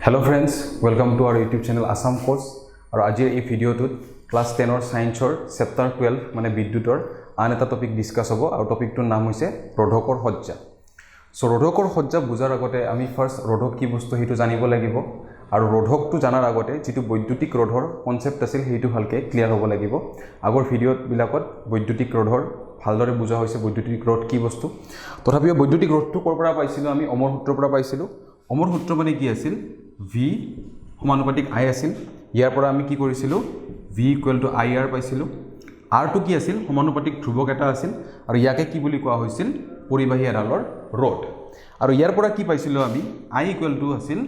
Hello friends, welcome to our YouTube channel Assam Course. और आज ये वीडियो तो क्लास 10 और साइंस और चैप्टर 12 माने विद्युतर आन এটা टपिक डिस्कस হ'ব আৰু টপিকটোৰ নাম হৈছে रोधকৰ সজ্জা। সো रोधকৰ সজ্জা বুজাৰ আগতে আমি ফাৰ্স্ট रोधক কি বস্তু হেতু জানিব লাগিব আৰু रोधকটো জানাৰ আগতে যেটো বৈদ্যুতিক रोधৰ কনসেপ্ট আছিল হেতু ভালকে ক্লিয়াৰ হ'ব লাগিব। আগৰ ভিডিঅ' বিলাকত বৈদ্যুতিক रोधৰ ভালদৰে বুজা হৈছে বৈদ্যুতিক रोध কি বস্তু। তথাপিও বৈদ্যুতিক रोधটো কৰ পৰা পাইছিলো আমি অমৰ সূত্ৰৰ পৰা পাইছিলো। অমৰ সূত্ৰ মানে কি আছিল V সমানুপাতিক I আছিল। ইয়াৰ পৰা আমি কি কৰিছিলো V = IR পাইছিলো। R টো কি আছিল সমানুপাতিক ধ্ৰুৱক এটা আছিল আৰু ইয়াকে কি বুলি কোৱা হৈছিল পৰিবাহী এডালৰ ৰড। আৰু ইয়াৰ পৰা কি পাইছিলো আমি I = আছিল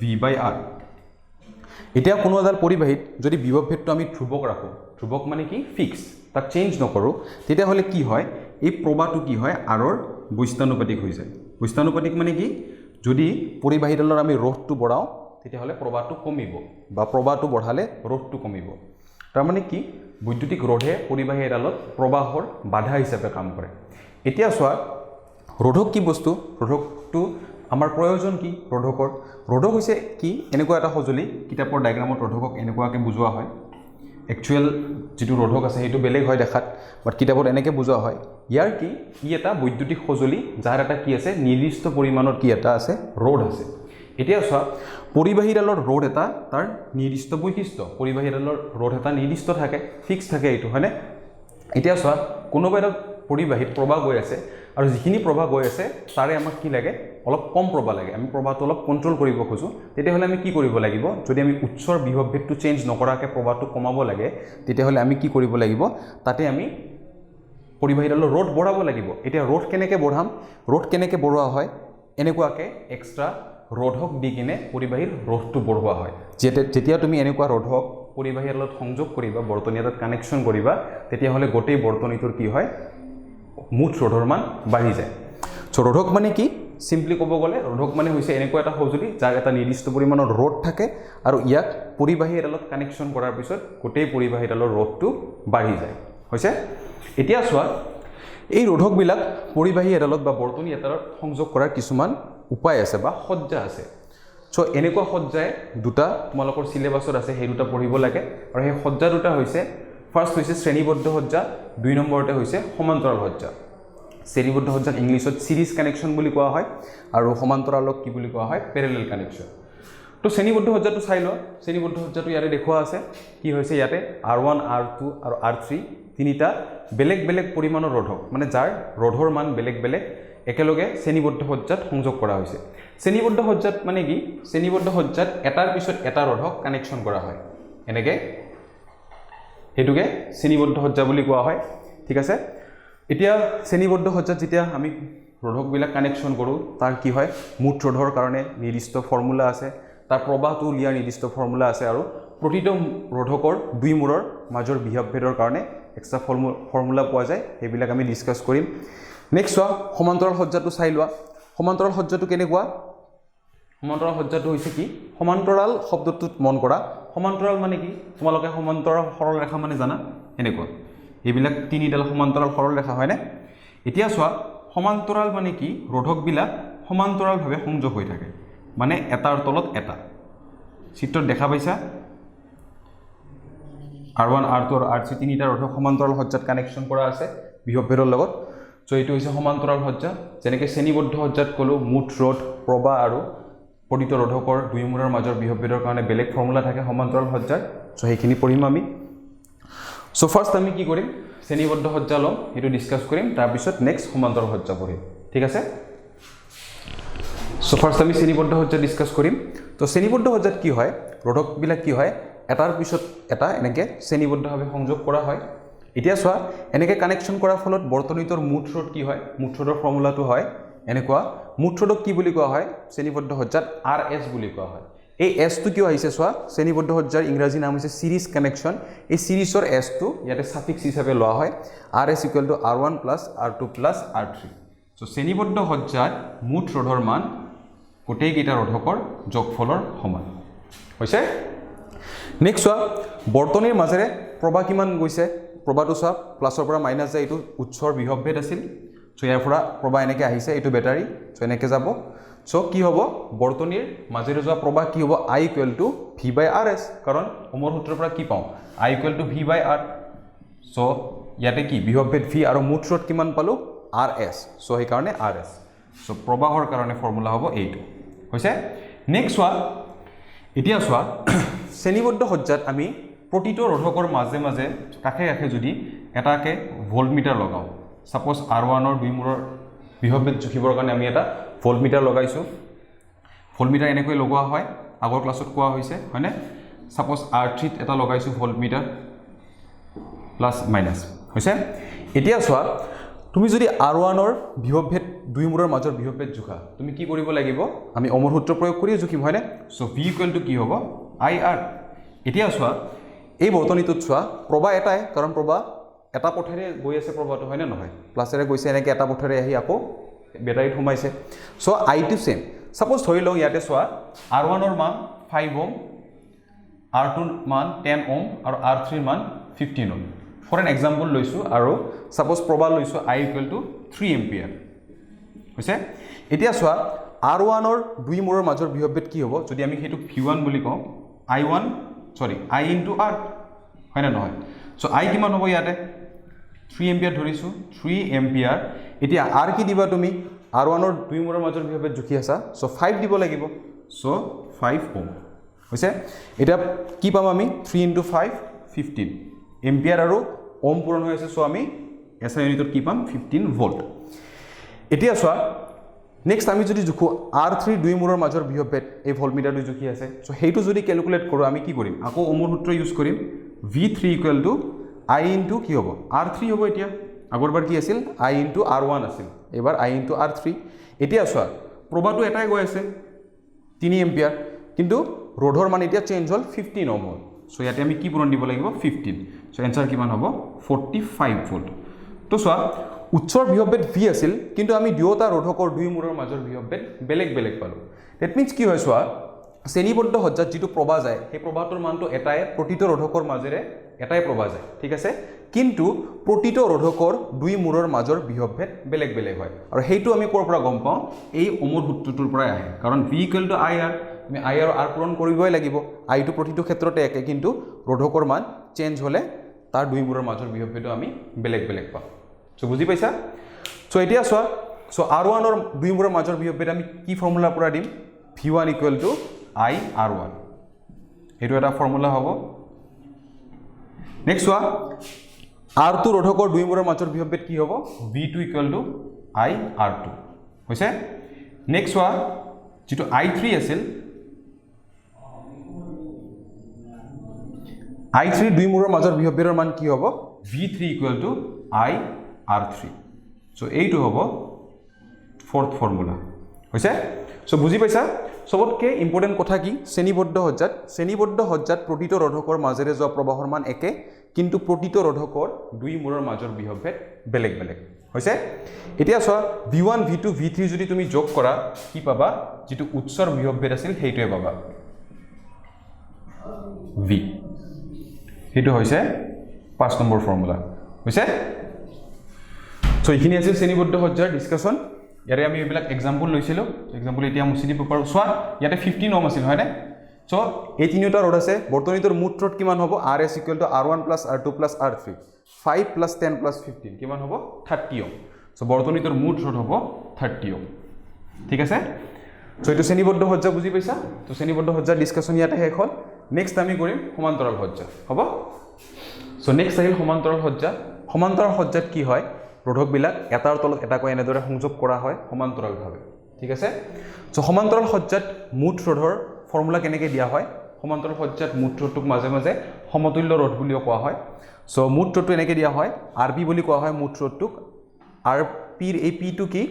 V/R। এতিয়া কোনো এডাল পৰিবাহীত যদি বিভৱভেদটো আমি ধ্ৰুৱক ৰাখো, ধ্ৰুৱক মানে কি ফিক্স, তাক চেঞ্জ নকৰো, তেতিয়া হলে কি হয় এই প্ৰবাহটো কি হয় R ৰ বৈস্তানুপাতিক হৈ যায়। বৈস্তানুপাতিক মানে কি যদি পৰিবাহীডালৰ আমি ৰডটো বঢ়াও তেতিয়া হলে প্ৰবাহটো কমিব বা প্ৰবাহটো বঢ়ালে ৰডটো কমিব। তাৰ মানে কি বৈদ্যুতিক ৰোধে পৰিবাহী এডালত প্ৰবাহৰ বাধা হিচাপে কাম কৰে। এতিয়া চোৱা ৰোধক কি বস্তু, ৰোধকটো আমাৰ প্ৰয়োজন কি ৰোধকৰ। ৰোধক হৈছে কি এনেকুৱা এটা সঁজুলি, কিতাপৰ ডায়াগ্ৰামত ৰোধকক এনেকুৱাকৈ বুজোৱা হয়। একচুৱেল যেটো ৰোধক আছে সেইটো বেলেগ হয় দেখাত, বাট কিতাপত এনেকৈ বুজোৱা হয়। ইয়াৰ কি ই এটা বৈদ্যুতিক সঁজুলি যাৰ এটা কি আছে নিৰ্দিষ্ট পৰিমাণৰ কি এটা আছে ৰোধ আছে। এতিয়া চোৱা পৰিবাহীডালৰ ৰোধ এটা তাৰ নিৰ্দিষ্ট বৈশিষ্ট্য, পৰিবাহীডালৰ ৰোধ এটা নিৰ্দিষ্ট থাকে, ফিক্স থাকে এইটো হয়নে। এতিয়া চোৱা কোনোবা এটা পৰিবাহীত প্ৰবাহ গৈ আছে আৰু যিখিনি প্ৰবাহ গৈ আছে তাৰে আমাক কি লাগে অলপ কম প্ৰবাহ লাগে, আমি প্ৰবাহটো অলপ কন্ট্ৰোল কৰিব খোজো, তেতিয়াহলে আমি কি কৰিব লাগিব যদি আমি উৎসৰ বিভৱভেদটো চেঞ্জ নকৰাকে প্ৰবাহটো কমাব লাগে তেতিয়াহলে আমি কি কৰিব লাগিব তাতে আমি পৰিবাহীডালৰ ৰোধ বঢ়াব লাগিব। এতিয়া ৰোধ কেনেকৈ বঢ়াম, ৰোধ কেনেকৈ বঢ়োৱা হয় এনেকুৱাকৈ এক্সট্ৰা ৰোধক দি কিনে পৰিবাহীৰ ৰোধটো বঢ়োৱা হয়। যেতিয়া তুমি এনেকুৱা ৰোধক পৰিবাহীৰ লগত সংযোগ কৰিবা, বৰ্তনী এটাত কানেকশ্যন কৰিবা, তেতিয়াহলে গোটেই বৰ্তনীটোৰ কি হয় মুঠ ৰোধৰ মান বাঢ়ি যায়। সো ৰোধক মানে কি সিম্পলি ক'ব গ'লে ৰোধক মানে হৈছে এনেকুৱা এটা সঁজুলি যাৰ এটা নিৰ্দিষ্ট পৰিমাণৰ ৰোধ থাকে আৰু ইয়াক পৰিবাহী এডালত কানেকশ্যন কৰাৰ পিছত গোটেই পৰিবাহী এডালৰ ৰোধটো বাঢ়ি যায় হৈছে। এতিয়া চোৱা এই ৰোধকবিলাক পৰিবাহী এডালত বা বৰ্তনী এডালত সংযোগ কৰাৰ কিছুমান উপায় আছে বা সজ্জা আছে। সো এনেকুৱা সজ্জাই দুটা তোমালোকৰ সিলেবাছত আছে, সেই দুটা পঢ়িব লাগে। আৰু সেই সজ্জা দুটা হৈছে ফাৰ্স্ট হৈছে শ্ৰেণীবদ্ধ সজ্জা, 2 নম্বৰতে হৈছে সমান্তৰাল সজ্জা। শ্ৰেণীবদ্ধ সজ্জাক ইংলিছত সিৰিজ কানেকশ্যন বুলি কোৱা হয় আৰু সমান্তৰালক কি বুলি কোৱা হয় পেৰেলেল কানেকশ্যন। তো শ্ৰেণীবদ্ধ সজ্জাটো চাই লওঁ। শ্ৰেণীবদ্ধ সজ্জাটো ইয়াতে দেখুওৱা আছে কি হৈছে ইয়াতে R1 R2 আৰু R3 তিনিটা বেলেগ বেলেগ পৰিমাণৰ ৰোধক, মানে যাৰ ৰোধৰ মান বেলেগ বেলেগ একেলগে শ্ৰেণীবদ্ধ সজ্জাত সংযোগ কৰা হৈছে। শ্ৰেণীবদ্ধ সজ্জাত মানে কি শ্ৰেণীবদ্ধ সজ্জাত এটাৰ পিছত এটা ৰোধক কানেকশ্যন কৰা হয়, এনেকৈ হেতুকে শ্ৰেণীবদ্ধ সজ্জা বুলি কোৱা হয়। ঠিক আছে। এতিয়া শ্ৰেণীবদ্ধ সজ্জাত যেতিয়া আমি ৰোধকবিলাক কানেকশ্যন কৰোঁ তাৰ কি হয় মুঠ ৰোধৰ কাৰণে নিৰ্দিষ্ট ফৰ্মুলা আছে, তাৰ প্ৰবাহটো উলিয়াৰ নিৰ্দিষ্ট ফৰ্মুলা আছে আৰু প্ৰতিটো ৰোধকৰ দুই মূৰৰ মাজৰ বিভৱভেদৰ কাৰণে এক্সট্ৰা ফৰ্মুলা পোৱা যায়, সেইবিলাক আমি ডিছকাছ কৰিম। নেক্সট চোৱা সমান্তৰাল সজ্জাটো চাই লোৱা। সমান্তৰাল সজ্জাটো কেনেকুৱা, সমান্তৰাল সজ্জাটো হৈছে কি সমান্তৰাল শব্দটোত মন কৰা, সমান্তৰাল মানে কি তোমালোকে সমান্তৰাল সৰল ৰেখা মানে জানা এনেকুৱা, এইবিলাক তিনিডাল সমান্তৰাল সৰল ৰেখা হয়নে। এতিয়া চোৱা সমান্তৰাল মানে কি ৰোধকবিলাক সমান্তৰালভাৱে সংযোগ হৈ থাকে, মানে এটাৰ তলত এটা। চিত্ৰত দেখা পাইছা R1 R2 আৰু R3 তিনিটা ৰোধক সমান্তৰাল সজ্জাত কানেকশ্যন কৰা আছে বিভৱভেদৰ লগত। সো এইটো হৈছে সমান্তৰাল সজ্জা। যেনেকৈ শ্ৰেণীবদ্ধ সজ্জাত ক'লো মুঠ ৰোধ প্ৰবাহ আৰু প্ৰতিটো ৰোধকৰ দুই মূৰৰ মাজৰ বিভৱভেদৰ কাৰণে বেলেগ ফৰ্মুলা থাকে সমান্তৰাল সজ্জাৰ। সো সেইখিনি পঢ়িম আমি। সো ফাৰ্স্ট আমি কি কৰিম শ্ৰেণীবদ্ধ সজ্জা ল'ম, সেইটো ডিছকাছ কৰিম, তাৰপিছত নেক্সট সমান্তৰাল সজ্জা পঢ়িম। ঠিক আছে। সো ফাৰ্স্ট আমি শ্ৰেণীবদ্ধ সজ্জা ডিছকাছ কৰিম। তো শ্ৰেণীবদ্ধ সজ্জাত কি হয় ৰোধকবিলাক কি হয় এটাৰ পিছত এটা এনেকৈ শ্ৰেণীবদ্ধভাৱে সংযোগ কৰা হয়। এতিয়া চোৱা এনেকৈ কানেকশ্যন কৰাৰ ফলত বৰ্তনীটোৰ মুঠ ৰোধ কি হয়, মুঠ ৰোধৰ ফৰ্মুলাটো হয় এনেকুৱা। মুঠ ৰোধক কি বুলি কোৱা হয় শ্ৰেণীবদ্ধ সজ্জাত RS বুলি কোৱা হয়। এই এছটো কিয় আহিছে চোৱা, শ্ৰেণীবদ্ধ সজ্জাৰ ইংৰাজী নাম হৈছে সিৰিজ কানেকশ্যন। এই সিৰিজৰ এছটো ইয়াতে সাফিক্স হিচাপে লোৱা হয় RS = R1 + R2 + R3। So শ্ৰেণীবদ্ধ সজ্জাত মুঠ ৰোধৰ মান গোটেইকেইটা ৰোধকৰ যোগফলৰ সমান হৈছে। নেক্সট চোৱা বৰ্তনীৰ মাজেৰে প্ৰবাহ কিমান গৈছে, প্ৰবাহটো চোৱা প্লাছৰ পৰা মাইনাছ যায়, এইটো উৎসৰ বিভৱভেদ আছিল। সো ইয়াৰ পৰা প্ৰবাহ এনেকৈ আহিছে, এইটো বেটাৰী, সো এনেকৈ যাব। সো কি হ'ব বৰ্তনীৰ মাজেৰে যোৱা প্ৰবাহ কি হ'ব I ইকুৱেল টু V/RS কাৰণ ওমৰ সূত্ৰৰ পৰা কি পাওঁ I equal to V/R so ইয়াতে কি বিভৱভেদ V আৰু মুঠ স্ৰোত কিমান পালো RS সো সেই কাৰণে RS সো প্ৰবাহৰ কাৰণে ফৰ্মুলা হ'ব এইটো হৈছে নেক্সট চোৱা এতিয়া চোৱা শ্ৰেণীবদ্ধ সজ্জাত আমি প্ৰতিটো ৰোধকৰ মাজে মাজে কাষে কাষে যদি এটাকে ভোল্টমিটাৰ লগাও সাপোজ R1 ৰ দুই মূৰৰ বিভৱভেদ জুখিবৰ কাৰণে আমি এটা ভোল্টমিটাৰ লগাইছো ভোল্টমিটাৰ এনেকৈ লগোৱা হয় আগৰ ক্লাছত কোৱা হৈছে হয়নে সাপোজ R3 ত এটা লগাইছো ভোল্টমিটাৰ প্লাস মাইনাস হৈছে এতিয়া চোৱা তুমি যদি R1 ৰ বিভৱভেদ দুই মূৰৰ মাজৰ বিভৱভেদ জুখা তুমি কি কৰিব লাগিব আমি ওমৰ সূত্ৰ প্ৰয়োগ কৰি জুখিম হয়নে সো V ইকুৱেল টু কি হ'ব IR এতিয়া চোৱা এই বৰ্তনীটোত চোৱা প্ৰবাহ এটাই কাৰণ প্ৰবাহ এটা পথেৰে গৈ আছে প্ৰবাহটো হয়নে নহয় প্লাসেৰে গৈছে এনেকৈ এটা পথেৰে আহি আকৌ বেটাৰীত সোমাইছে so I to same suppose ধৰি লওঁ ইয়াতে চোৱা R1 ৰ মান 5 ওহম R2 ৰ মান 10 ওহম আৰু R3 ৰ মান 15 ওহম ফৰ এন এক্সাম্পল লৈছো আৰু সাপোজ প্ৰবাহ লৈছো I ইকুৱেল টু 3 এম্পিয়াৰ হৈছে এতিয়া চোৱা R1 ৰ দুই মূৰৰ মাজৰ বিভৱভেদ কি হ'ব যদি আমি হেতু V1 বুলি কওঁ I into R হয় না নহয় সো I কিমান হ'ব ইয়াতে 3 এম্পিয়াৰ ধৰিছো 3 এম্পিয়াৰ এতিয়া R কি দিবা তুমি R1 ৰ দুই মূৰৰ মাজৰ বিভৱভেদ জুখি আছা সো 5 দিব লাগিব সো 5 ওহম হৈছে এটা কি পাম আমি 3 into 5 15 এম্পিয়াৰ আৰু ওহম পূৰণ হৈ আছে সো আমি এসআই ইউনিটত কি পাম 15 ভোল্ট এতিয়া চোৱা নেক্সট আমি যদি জুখো R3 দুই মূৰৰ মাজৰ বিভৱভেদ এই ভোল্টমিটাৰটো জুখি আছে সো হেইটো যদি ক্যালকুলেট কৰো আমি কি কৰিম আকৌ ওমৰ সূত্ৰ ইউজ কৰিম V3 equal to I into কি হ'ব R3 হ'ব এতিয়া আগৰবাৰ কি আছিল I ইনটু R1 আছিল এবাৰ I ইনটু R3 এতিয়া চোৱা প্ৰবাহটো এটাই গৈ আছে 3 এম্পিয়াৰ কিন্তু ৰোধৰ মান এতিয়া চেঞ্জ হ'ল 15 ওহম হ'ল সো ইয়াতে আমি কি পূৰণ দিব লাগিব 15 সো এনসাৰ কিমান হ'ব 45 ভোল্ট তো চোৱা উচ্চৰ বিভৱভেদ V আছিল কিন্তু আমি দুয়োটা ৰোধকৰ দুই মূৰৰ মাজৰ বিভৱভেদ বেলেগ বেলেগ পালো দ্যাট মিন্স কি হয় চোৱা শ্ৰেণীবদ্ধ সজ্জাত যেটো প্ৰবাহ যায় সেই প্ৰবাহটোৰ মানটো এটাই প্ৰতিটো ৰোধকৰ মাজেৰে এটাই প্ৰবাহ যায় ঠিক আছে কিন্তু প্ৰতিটো ৰোধকৰ দুই মূৰৰ মাজৰ বিভৱভেদ বেলেগ বেলেগ হয় আৰু হেইটো আমি কৰ পৰা গম পাওঁ এই ওমৰ সূত্ৰটোৰ পৰা আহে কাৰণ V ইকুৱেল টু IR আমি I আৰু R পূৰণ কৰিবই লাগিব I টো প্ৰতিটো ক্ষেত্ৰতে একে কিন্তু ৰোধকৰ মান চেঞ্জ হলে তাৰ দুই মূৰৰ মাজৰ বিভৱভেদও আমি বেলেগ বেলেগ পাওঁ সো বুজি পাইছা সো এতিয়া চোৱা সো R1 ৰ দুই মূৰৰ মাজৰ বিভৱভেদ আমি কি ফৰ্মুলা পৰা দিম V1 equal to I R1 এটো এটা ফৰ্মুলা হ'ব নেক্সট চোৱা R2 ৰোধকৰ দুই মূৰৰ মাজৰ বিভৱভেদ কি হ'ব V2 equal to I R2 হৈছে নেক্সট চোৱা যেটো I3 আছিল I3 দুই মূৰৰ মাজৰ বিভৱভেদৰ মান কি হ'ব V3 equal to I R3 so এইটো হ'ব ফৰ্থ ফৰ্মুলা হৈছে সো বুজি পাইছা সবতকে ইম্পৰ্টেন্ট কথা কি শ্ৰেণীবদ্ধ সজ্জাত প্ৰতিটো ৰোধকৰ মাজেৰে যোৱা প্ৰবাহৰ মান একে কিন্তু প্ৰতিটো ৰোধকৰ দুই মূৰৰ মাজৰ বিভৱভেদ বেলেগ বেলেগ হৈছে এতিয়া চোৱা V1 V2 V3 যদি তুমি যোগ কৰা কি পাবা যেটো উচ্চৰ বিভৱভেদ আছিল হেইটোৱে পাবা V হেইটো হৈছে 5 নম্বৰ ফৰ্মুলা হৈছে সো এইখিনি আছিল শ্ৰেণীবদ্ধ সজ্জাৰ ডিসকাশন ইয়াৰে আমি এইবিলাক এক্সাম্পল লৈছিলো এক্সাম্পল এতিয়া মুছি দিব পাৰো সোৱা ইয়াতে 15 ওহম আছিল হয়নে সো এই তিনিটা ৰোধ আছে বৰ্তনীটোৰ মুঠ ৰোধ কিমান হ'ব RS equal to R1 plus R2 plus R3 5 plus 10 plus 15 কিমান হ'ব 30 ওহম সো বৰ্তনীটোৰ মুঠ ৰোধ হ'ব 30 ওহম ঠিক আছে সো এটো শ্ৰেণীবদ্ধ সজ্জা বুজি পাইছা তো শ্ৰেণীবদ্ধ সজ্জাৰ ডিসকাশন ইয়াতে শেষ হ'ল নেক্সট আমি কৰিম সমান্তৰাল সজ্জা হ'ব সো নেক্সট আহিল সমান্তৰাল সজ্জাত কি হয় ৰোধক বিলাক এটাৰ তলত এটাকৈ এনেদৰে সংযোগ কৰা হয় সমান্তৰালভাৱে ঠিক আছে সো সমান্তৰাল সজ্জাত মুঠ ৰোধৰ ফৰ্মুলা কেনেকৈ দিয়া হয় সমান্তৰাল সজ্জাত মুঠ ৰোধটোক মাজে মাজে সমতুল্য ৰোধ বুলিও কোৱা হয় সো মুঠ ৰোধটো এনেকৈ দিয়া হয় RP বুলি কোৱা হয় মুঠ ৰোধটোক RP ৰ এই P টো কি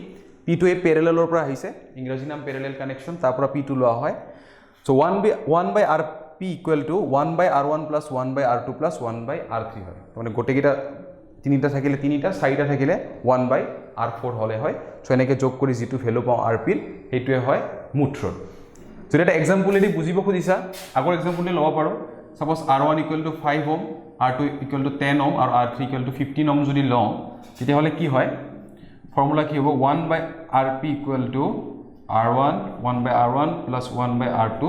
P টো এই প্যাৰেলেলৰ পৰা আহিছে ইংৰাজী নাম প্যাৰেলেল কানেকশন তাৰ পৰা P টো লোৱা হয় so 1/RP equal to 1/R1 plus 1/R2 plus 1/R3 হয় মানে গোটেইটা তিনিটা থাকিলে তিনিটা চাৰিটা থাকিলে 1/R4 হলে হয় সো এনেকৈ যোগ কৰি যেটো ভ্যালু পাওঁ RP ৰ হেইটোৱে হয় মুঠ ৰোধ যদি এটা এক্সাম্পল এদি বুজিব খুজিছা আগৰ এক্সাম্পলটো ল'ব পাৰো suppose R1 equal to 5 ohm R2 equal to 10 ohm আৰু R3 ইকুৱেল টু 15 ওহম যদি লওঁ তেতিয়া হলে কি হয় ফৰ্মুলা কি হ'ব 1/RP equal to R1 1 by R1 plus 1 by R2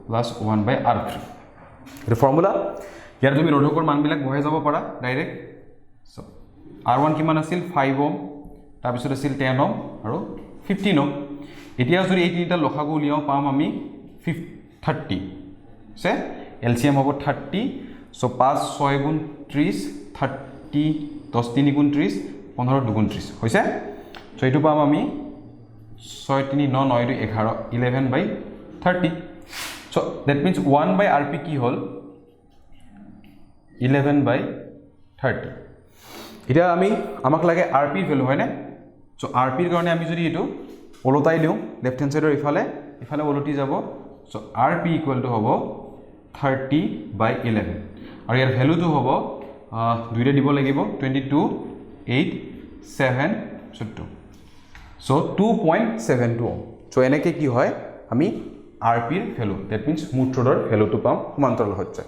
plus 1 by R3 এটা ফৰ্মুলা ইয়াৰ তুমি ৰোধকৰ মানবিলাক বহাই যাব পাৰা ডাইৰেক্ট সো R1 কিমান আছিল 5 ওহম তাৰ পিছত আছিল 10 ওহম আৰু 15 ওহম এতিয়া যদি এই তিনিটা লসাগু উলিয়াও পাম আমি 30 সে এলসিএম হ'ব 30 সো 5 6 গুণ 30 30 10 3 গুণ 30 15 2 গুণ 30 হৈছে সো এইটো পাম আমি 6 3 9 9 2 11 11 by 30 so that means 1 by rp কি হল 11 by 30 এটা আমি আমাক লাগে rp ভ্যালু হয় না so rp এর কারণে আমি যদি এটো ওলটাই দিও লেফট হ্যান্ড সাইডৰ ইফালে ওলটি যাব so rp ইকুয়াল টু হ'ব 30 by 11 আৰু ইয়াৰ ভ্যালুটো হ'ব দুইটা দিব লাগিব 22 8 7 2 so 2.72 ohm so এনেকে কি হয় আমি rp এর ভ্যালু that means মুঠ ৰোধৰ ভ্যালুটো পাম সমান্তৰাল সজ্জা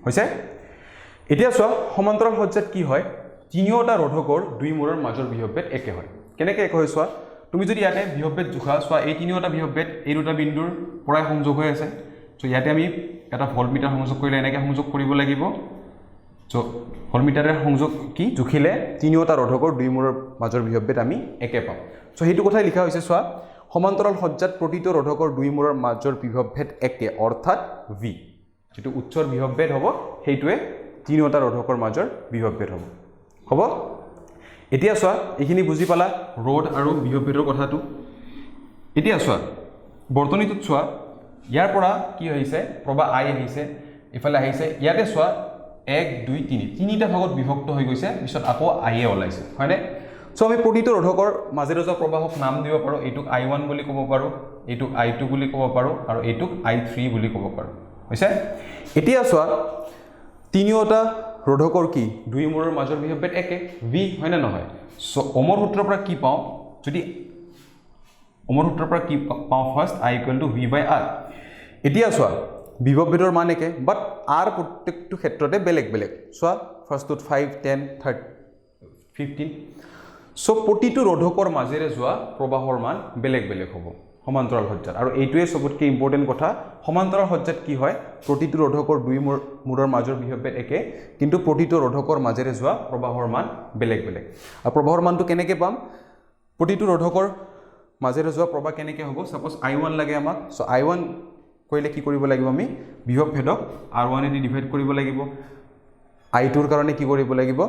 হৈছে এতিয়া চোৱা সমান্তৰাল সজ্জাত কি হয় তিনিওটা ৰোধকৰ দুই মূৰৰ মাজৰ বিভৱভেদ একে হয় কেনেকৈ একে হয় চোৱা তুমি যদি ইয়াতে বিভৱভেদ জোখা চোৱা এই তিনিওটা বিভৱভেদ এই দুটা বিন্দুৰ পৰাই সংযোগ হৈ আছে সো ইয়াতে আমি এটা ভোল্টমিটাৰ সংযোগ কৰিলে এনেকৈ সংযোগ কৰিব লাগিব সো ভোল্টমিটাৰৰ সংযোগ কি জুখিলে তিনিওটা ৰোধকৰ দুই মূৰৰ মাজৰ বিভৱভেদ আমি একে পাম সো হেতু কথাই লিখা হৈছে চোৱা সমান্তৰাল সজ্জাত প্ৰতিটো ৰোধকৰ দুই মূৰৰ মাজৰ বিভৱভেদ একে অৰ্থাৎ v যেটো উচ্চৰ বিভৱভেদ হ'ব হেতুৱে তিনিওটা ৰোধকৰ মাজৰ বিভৱভেদ হ'ব এতিয়া চোৱা এইখিনি বুজি পালা ৰোধ আৰু বিভৱভেদৰ কথাটো এতিয়া চোৱা বৰ্তনীটোত চোৱা ইয়াৰ পৰা কি হৈছে প্ৰবাহ i আহিছে ইফালে আহিছে ইয়াতে চোৱা 1 2 3 তিনিটা ভাগত বিভক্ত হৈ গৈছে পিছত আকৌ i এ ওলাইছে হয়নে সো আমি প্ৰতিটো ৰোধকৰ মাজেৰে যোৱা প্ৰবাহক নাম দিব পাৰো এইটোক i1 বুলি ক'ব পাৰো এইটোক i2 বুলি ক'ব পাৰো আৰু এইটোক i3 বুলি ক'ব পাৰো হৈছে এতিয়া চোৱা তিনিওটা ৰোধকৰ কি দুই মূৰৰ মাজৰ বিভৱভেদ একে v হয় না নহয় সো ওমৰ সূত্ৰৰ পৰা কি পাও যদি ওমৰ সূত্ৰৰ পৰা কি পাও ফাৰ্স্ট i = v / r এতিয়া চোৱা বিভৱভেদৰ মান একে বাট r প্ৰত্যেকটো ক্ষেত্ৰতে বেলেগ বেলেগ চোৱা ফাৰ্স্টত 5 10 30 15 সো প্ৰতিটো ৰোধকৰ মাজেৰে যোৱা প্ৰবাহৰ মান বেলেগ বেলেগ হ'ব সমান্তৰাল সজ্জাত আৰু এইটোৱে সবতকৈ ইম্পৰ্টেন্ট কথা সমান্তৰাল সজ্জাত কি হয় প্ৰতিটো ৰোধকৰ দুই মূৰৰ মাজৰ বিভৱভেদ একে কিন্তু প্ৰতিটো ৰোধকৰ মাজেৰে যোৱা প্ৰবাহৰ মান বেলেগ বেলেগ আৰু প্ৰবাহৰ মানটো কেনেকৈ পাম প্ৰতিটো ৰোধকৰ মাজেৰে যোৱা প্ৰবাহ কেনেকৈ হ'ব সাপোজ i1 লাগে আমাক সো i1 কইলে কি কৰিব লাগিব আমি বিভৱভেদক r1 এ ডিভাইড কৰিব লাগিব i2 ৰ কাৰণে কি কৰিব লাগিব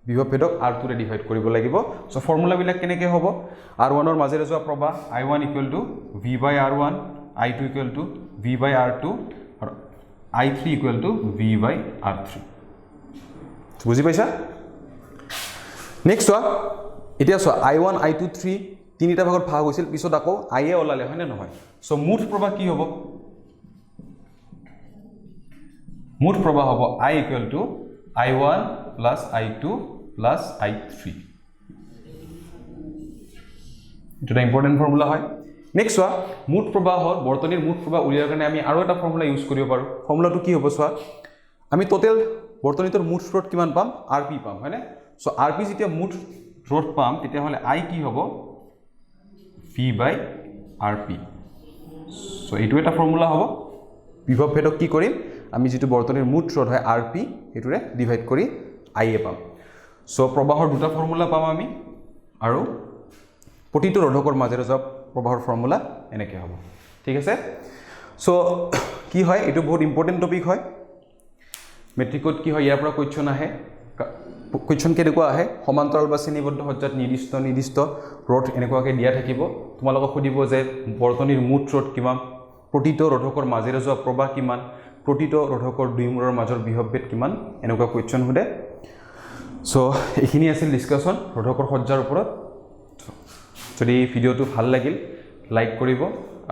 বিভৱভেদক r2 ৰে ডিভাইড কৰিব লাগিব সো ফৰ্মুলা বিলাক কেনেকৈ হ'ব r1 ৰ মাজেৰে যোৱা প্ৰবাহ i1 = v / r1 i2 = v / r2 আৰু i3 = v / r3 বুজি পাইছা নেক্সট চোৱা এতিয়া চোৱা i1 i2 3 তিনিটা ভাগত ভাগ হৈছিল পিছত আকৌ i এ ওলালে হয় না নহয় সো মুঠ প্ৰবাহ কি হ'ব মুঠ প্ৰবাহ হ'ব i = i1 + i2 + i3 এটা ইম্পৰ্টেন্ট ফৰ্মুলা হয় নেক্সট চোৱা মুঠ প্ৰবাহৰ বৰ্তনীৰ মুঠ প্ৰবাহ উলিয়াৰ কাৰণে আমি আৰু এটা ফৰ্মুলা ইউজ কৰিব পাৰো ফৰ্মুলাটো কি হ'ব চোৱা আমি টোটাল বৰ্তনীটোৰ মুঠ স্ৰোত কিমান পাম rp পাম হয়নে সো rp যেতিয়া মুঠ স্ৰোত পাম তেতিয়া হলে i কি হ'ব v / rp সো এইটো এটা ফৰ্মুলা হ'ব বিভৱভেদক কি কৰিম আমি যেটো বৰ্তনীৰ মুঠ স্ৰোত হয় rp হেতুৰে ডিভাইড কৰি i এ পাম সো প্ৰবাহৰ দুটা ফৰ্মুলা পাম আমি আৰু প্ৰতিটো ৰোধকৰ মাজেৰে যোৱা প্ৰবাহৰ ফৰ্মুলা এনেকৈ হ'ব ঠিক আছে সো কি হয় এটো বহুত ইম্পৰ্টেন্ট টপিক হয় মেট্ৰিকত কি হয় ইয়াৰ পৰা কোৱেশ্চন আহে কোৱেশ্চন কেনেকুৱা আহে সমান্তৰাল বা শ্ৰেণীবদ্ধ সজ্জাত নিৰ্দিষ্ট ৰোধ এনেকুৱাকৈ দিয়া থাকিব তোমালোকক সুধিব যে বৰ্তনীৰ মুঠ স্ৰোত কিমান প্ৰতিটো ৰোধকৰ মাজেৰে যোৱা প্ৰবাহ কিমান প্ৰতিটো ৰোধকৰ দুই মূৰৰ মাজৰ বিভৱভেদ কিমান এনেকুৱা কোৱেশ্চন সুধে সো এইখিনি আছিল ডিসকাশন ৰোধকৰ সজ্জাৰ ওপৰত যদি ভিডিওটো ভাল লাগিল লাইক কৰিব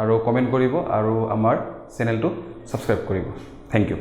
আৰু কমেন্ট কৰিব আৰু আমাৰ চেনেলটো সাবস্ক্ৰাইব কৰিব থ্যাংক ইউ